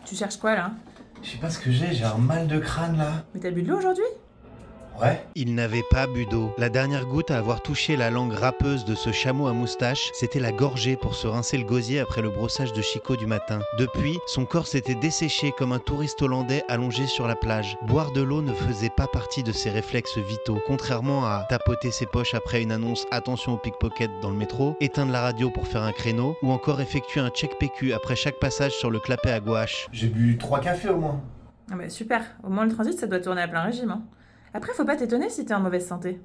Tu cherches quoi là? Je sais pas ce que j'ai un mal de crâne là. Mais t'as bu de l'eau aujourd'hui? Ouais. Il n'avait pas bu d'eau. La dernière goutte à avoir touché la langue râpeuse de ce chameau à moustache, c'était la gorgée pour se rincer le gosier après le brossage de Chico du matin. Depuis, son corps s'était desséché comme un touriste hollandais allongé sur la plage. Boire de l'eau ne faisait pas partie de ses réflexes vitaux, contrairement à tapoter ses poches après une annonce "attention au pickpocket" dans le métro, éteindre la radio pour faire un créneau, ou encore effectuer un check PQ après chaque passage sur le clapet à gouache. J'ai bu 3 cafés au moins. Ah bah super, au moins le transit ça doit tourner à plein régime. Hein. Après, faut pas t'étonner si t'es en mauvaise santé.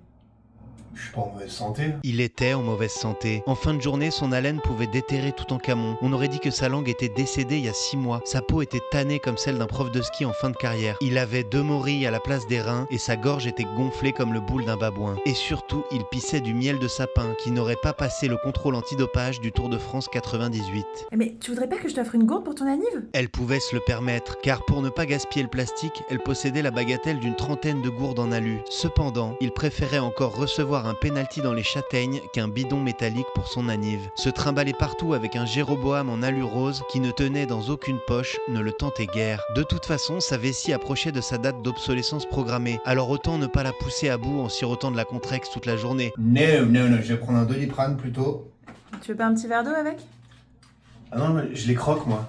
Je suis pas en mauvaise santé. Il était en mauvaise santé. En fin de journée, son haleine pouvait déterrer tout en Camon. On aurait dit que sa langue était décédée il y a 6 mois. Sa peau était tannée comme celle d'un prof de ski en fin de carrière. Il avait 2 morilles à la place des reins et sa gorge était gonflée comme le boule d'un babouin. Et surtout, il pissait du miel de sapin qui n'aurait pas passé le contrôle antidopage du Tour de France 98. Mais tu voudrais pas que je t'offre une gourde pour ton anniv? Elle pouvait se le permettre, car pour ne pas gaspiller le plastique, elle possédait la bagatelle d'une 30aine de gourdes en alu. Cependant, il préférait encore recevoir un pénalty dans les châtaignes qu'un bidon métallique pour son anniv. Se trimballer partout avec un Jéroboam en alu rose qui ne tenait dans aucune poche ne le tentait guère. De toute façon, sa vessie approchait de sa date d'obsolescence programmée, alors autant ne pas la pousser à bout en sirotant de la Contrex toute la journée. Non, je vais prendre un Doliprane plutôt. Tu veux pas un petit verre d'eau avec? Ah non, je les croque moi.